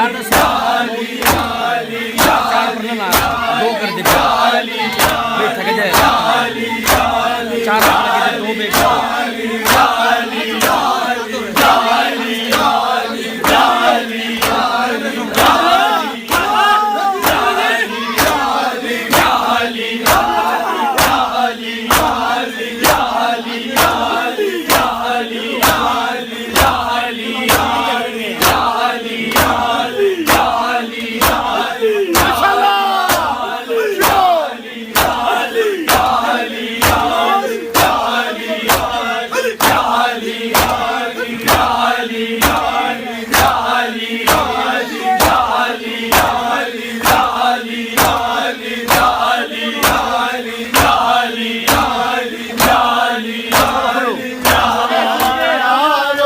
चार दस चार पढ़ना दो कर दे थक जाए चार लगे दो बाबे ने बुलाया रो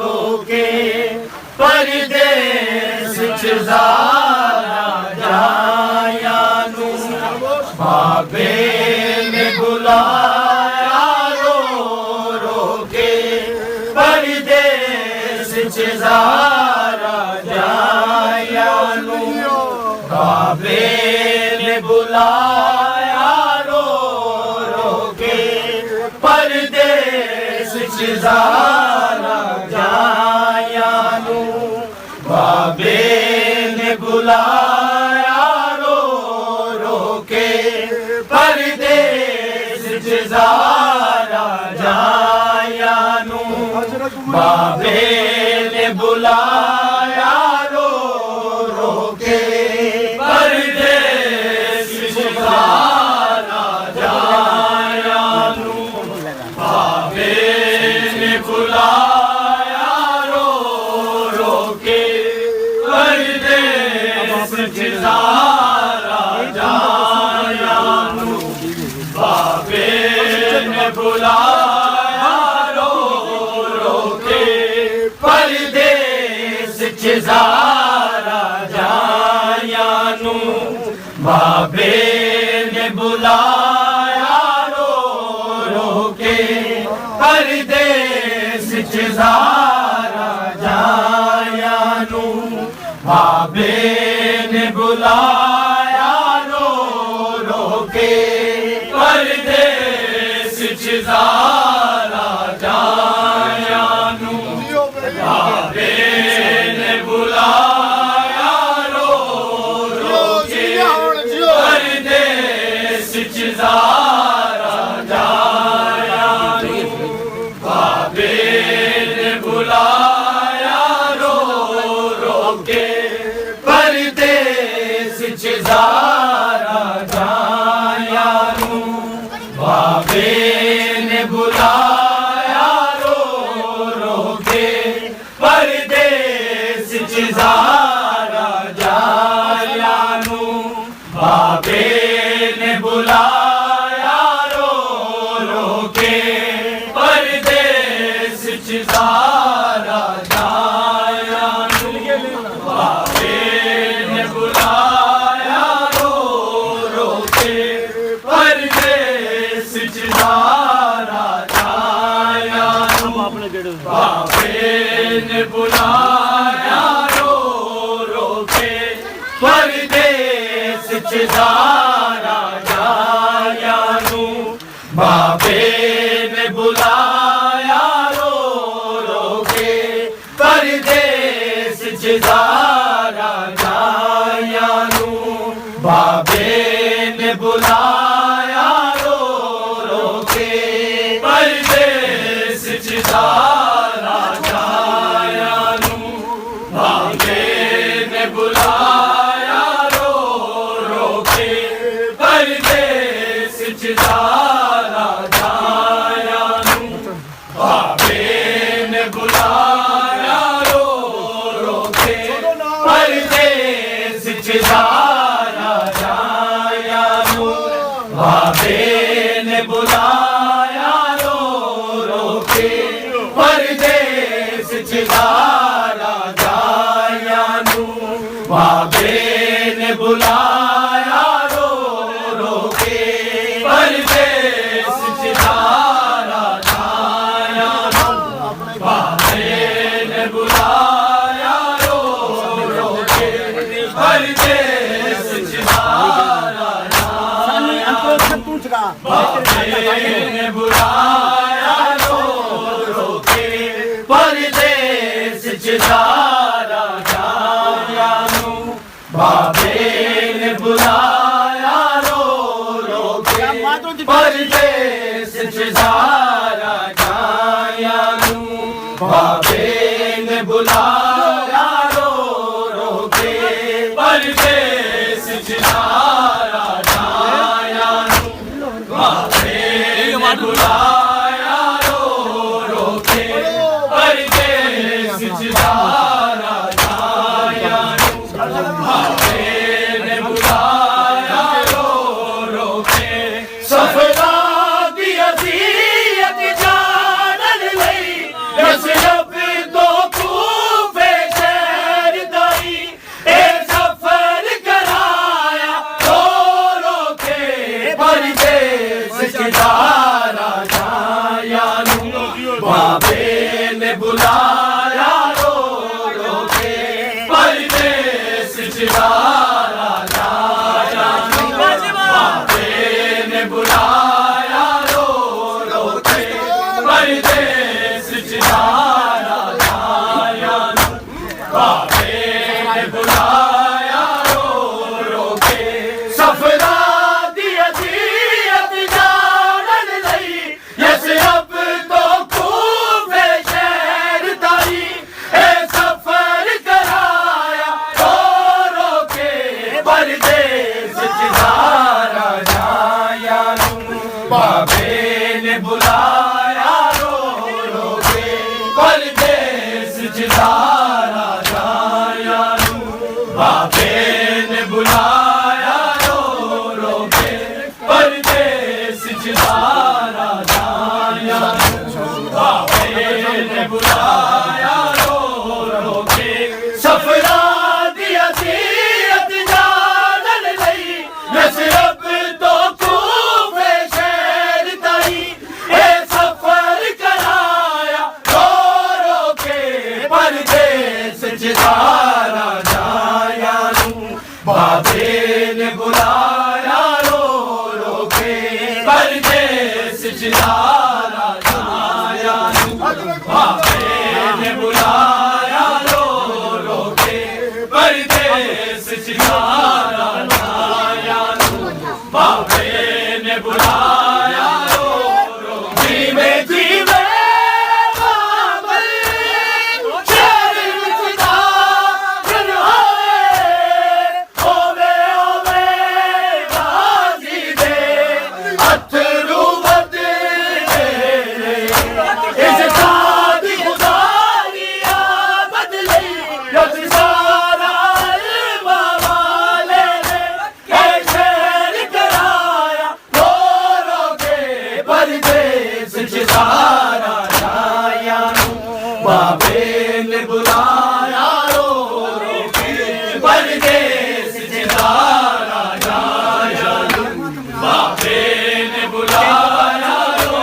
रो के परदेस च ज़ारा जाया नू बाबे ने बुलाया रो रो के परदेस च ज़ारा जाया नू बाबे ने बुलाया रो रो के परदेस च ज़ारा जाया नू बाबे ने बुलाया रो रो के परदेस च ज़ारा जाया नू बाबे ने बुलाया रो रो के परदेस च ज़ारा जाया नू बाबे ने बुलाया रो रो के परदेस च ज़ारा जाया नू बाबे ने बुलाया रो रो के परदेस च ज़ारा जाया नू बाबे ने बुलाया रो रो के परदेस च ज़ारा जाया नू बाबे ने बुलाया रो रो के परदेस च ज़ारा जाया नू बाबे ने बुलाया रो रो के परदेस च ज़ारा जाया नू बाबे ने बुलाया रो रो के परदेस च ज़ारा जाया नू बाबे ने बुलाया रो रो के परदेस च ज़ारा जाया नू बाबे ने बुलाया रो रो के परदेस च ज़ारा जाया नू बाबे ने बुलाया रो रो के परदेस च ज़ारा जाया नू बाबे ने बुलाया रो रो के परदेस च ज़ारा जाया नू बाबे ने बुलाया रो रो के परदेस च ज़ारा जाया नू बाबे ने बुलाया रो रो के परदेस च ज़ारा जाया नू बाबे ने बुलाया रो रो के परदेस च ज़ारा जाया नू बाबे ने बुलाया रो रो के परदेस च ज़ारा जाया नू बाबे ने बुलाया रो रो के परदेस च ज़ारा जाया नू बाबे ने बुलाया रो सिजदारा जाया नू बाबे ने बुलाया रो रो के परदेस सिजदारा जाया नू बाबे ने बुलाया रो रो के परदेस सिजदारा जाया नू बाबे ने बुलाया रो रो के परदेस सिजदारा जाया नू बाबे ने बुलाया रो रो के सफरा दी अज़ियत जानन लई यसरब तो कूफे शहर दाई ए सफर कराया रो रो के परदेस सिजदारा जाया नू बाबे ने बुलाया रो रो के परदेस सिजदारा जाया नू बाबे ने बुलाया रो रो के परदेस सिजदारा जाया नू बाबे ने बुलाया रो रो के सफरा दी अज़ियत जानन लई यसरब तो कूफे शहर दाई ए सफर कराया रो रो के परदेस सिजदारा जाया नू बाबे ने बुलाया रो रो के परदेस सिजदारा जाया नू बाबे ने बुलाया रो रो के परदेस सिजदारा जाया नू बाबे ने बुलाया रो रो के सफरा दी अज़ियत जानन लई यसरब तो कूफे शहर दाई ए सफर कराया रो रो के परदेस सिजदारा जाया नू बाबे ने बुलाया रो रो के परदेस सिजदारा जाया नू बाबे ने बुलाया रो रो के परदेस सिजदारा जाया नू बाबे ने बुलाया रो रो जीवे जीवे बाबल शहर विच दाखल होए ओवे गाजी दे अथरू बदले इस सादी खुदारिया बदले यस सारा बाबाले ने शहर कराया रो रो के परदेस सिजदारा जाया नू बाबे ने बुलाया रो रो के परदेस सिजदारा जाया नू बाबे ने बुलाया रो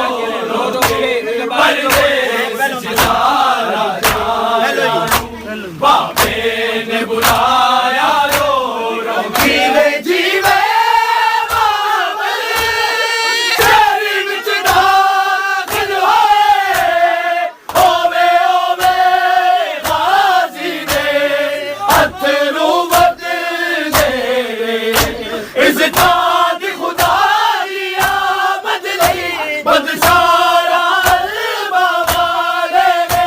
रो के परदेस सिजदारा जाया नू बाबे ने बुलाया रो रो जीवे जीवे बाबल शहर विच दाखल होए ओवे ओवे गाजी दे अथरू बदले इस ताज खुदारिया बदले बदसारा बाबाले ने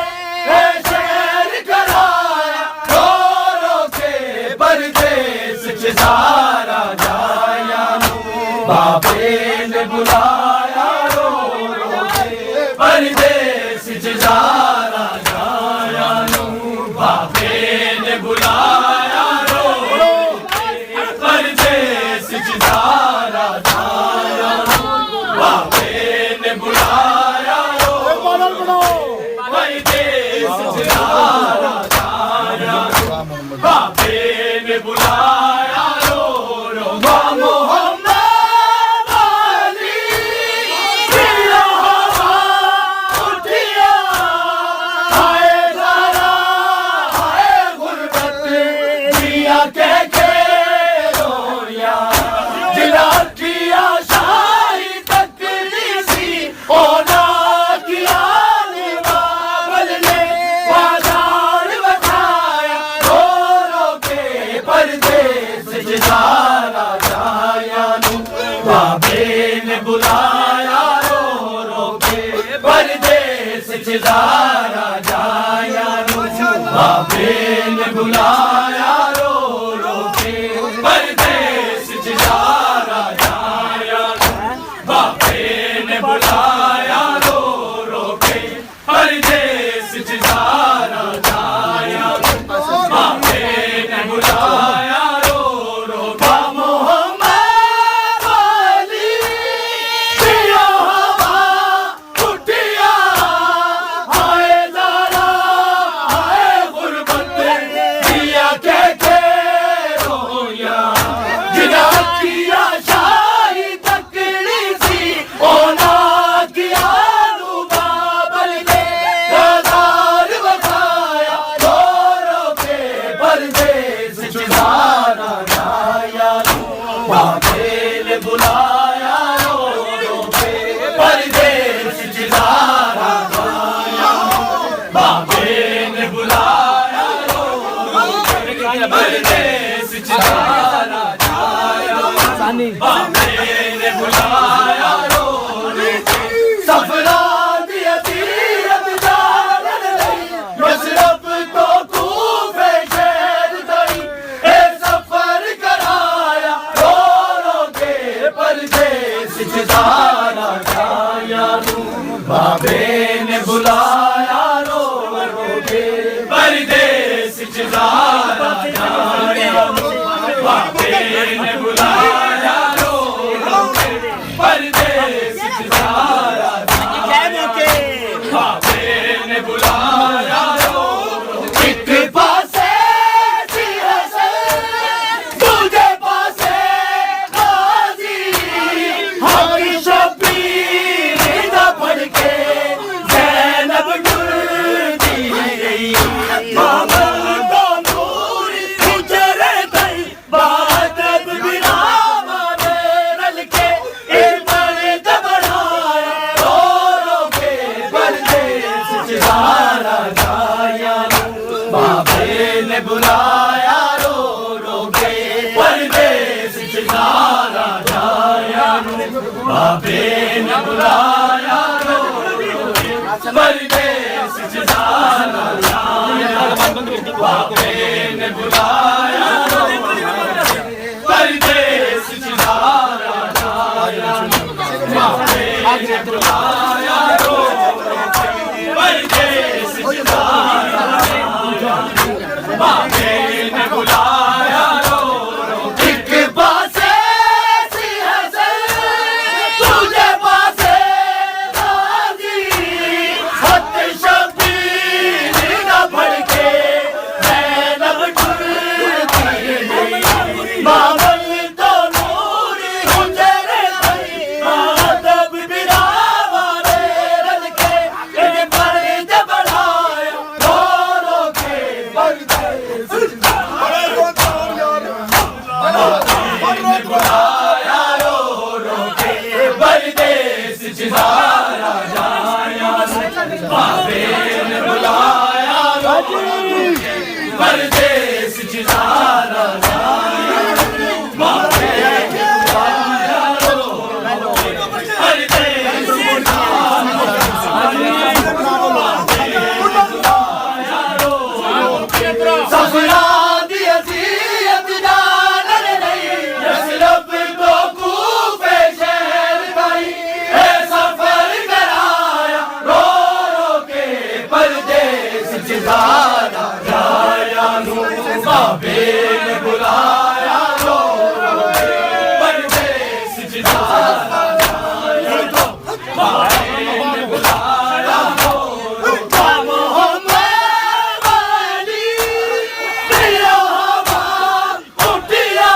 शहर कराया रो रो के परदेस सिजदारा जाया नू बाबे ने बुलाया रो रो के परदेस सिजदारा जाया नू बाबे ने बुलाया रो रो के परदेस सिजदारा जाया नू बाबे ने बुलाया रो रो परदेस सिजदारा जाया नू बाबे ने बुलाया रो रो मोहम्मद वाली पिया हवा उठिया हाय ज़रा हाय गुरबत ने बुलाया रो रो के परदेस जा राजा बाबे ने बुलाया रो रो के परदेस जा राजा बाबे ने बुलाया रो रो बा मोहम्मद वाली पिया हवा उठिया हाय ज़ारा हाय गुरबत दिया के रोया जिना किया शाही तकड़ी सी ओना किया नू बाबल ने गदार बखाया रो रो के परदेस चिजारा जाया बाबे ने बुलाया रो रो के परदेस चिजारा जाया बाबे ने बुलाया रो रो के परदेस चिजारा जाया बाबे ने बुलाया रो रो के सफरा दिया तीरथ जालन नहीं मशरफ तो कूफे शहर गई ए सफर कराया रो रो के परदेस चिजारा जाया बाबे ने बुलाया रो रो के परदेस चिजारा जाया बाबे ने बुलाया रो रो के परदेस चिजारा बाबे ने बुलाया रो रो एक पासे सी हसन दूजे पासे गाजी हमारी शबीर ना पढ़ के ज़ैनब डुलती गई मामल को नूर गुजरे गई बादब बिरामा ने रल के इमन दबड़ाया रो रो के परदेस चिजारा जाया बाबे ने बुलाया रो रो के परदेस चिजारा जाया बाबे ने बुलाया रो रो के परदेस चिजारा जाया बाबे ने बुलाया रो रो के परदेस चिजारा जाया बाबे ने बुलाया रो रो के परदेस चिजारा जाया बाबे ने बुलाया रो रो एक पासे सी हसन दूजे पासे गाजी हत शबीर ना पढ़ के ज़ैनब डुलती गई मामल तो नूर गुजरे गई बादब बिरामा ने रल के इमन दबड़ाया रो रो के परदेस बुलाया रो रो के परदेस चिजारा जाया बाबे ने बुलाया रो रो के परदेस चिजारा जाया बाबे ने बुलाया रो रो के परदेस चिजारा जाया बाबे ने बुलाया रो रो के सफरा दिया जीयत जालन नहीं यशरफ तो कूफे शहर गई ए सफर कराया रो रो के परदेस चिजारा जाया बाबे ने बुलाया रो रो के परदेस चिजारा जाया बाबे ने बुलाया रो रो के मोहम्मद वाली पिया हवा उठिया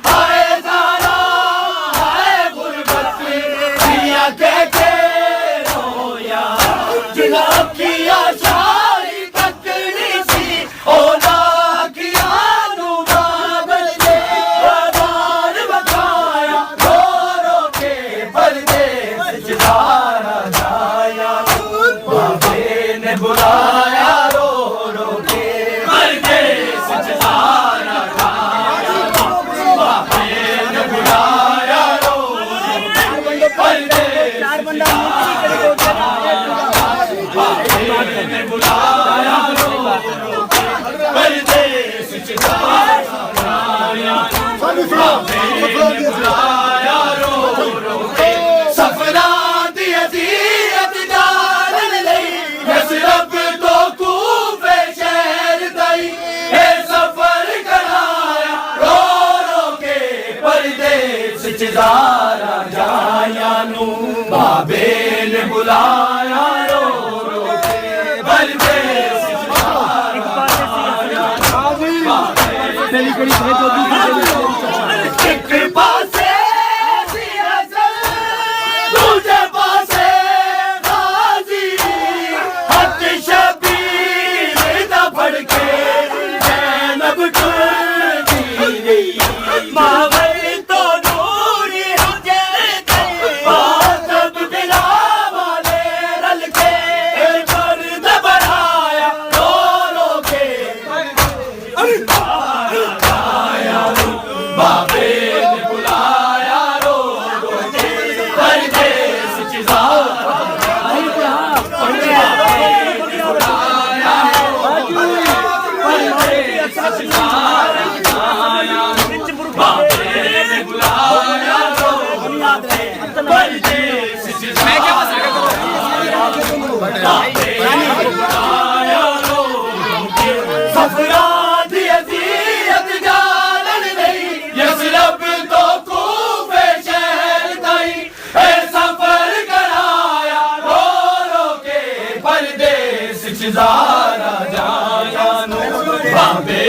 हाय ज़ारा हाय गुरबत दिया के रोया जिना किया शाही तकड़ी सी ओना किया परदेस च जाया बाबे ने बुलाया रो रो के सफरां दी अज़ीयत जालन लई यसरब तो कूफे शहर ताई ए सफर कराया रो रो के परदेस च ज़ारा जाया नू बाबे ने बुलाया रो रो के परदेस च ज़ारा जाया पहली कड़ी है जो एक पासे सियासत दूजे पासे गाजी हक शबीर दा फड़के जैनब टूटी मावर तो नूरी हुजैर बातब बिला वाले रल के दर्द बढ़ाया रो रो के बाबे ने बुलाया रो रो के परदेस च ज़ारा बाबे ने बुलाया रो रो के परदेस च ज़ारा बाबे ने बुलाया रो रो के परदेस च ज़ारा बाबे ने बुलाया रो रो के सफरां दी अज़ीयत जालन नहीं यसरब तो कूफे शहर ताई ए सफर कराया रो रो के परदेस च ज़ारा जाया नू बाबे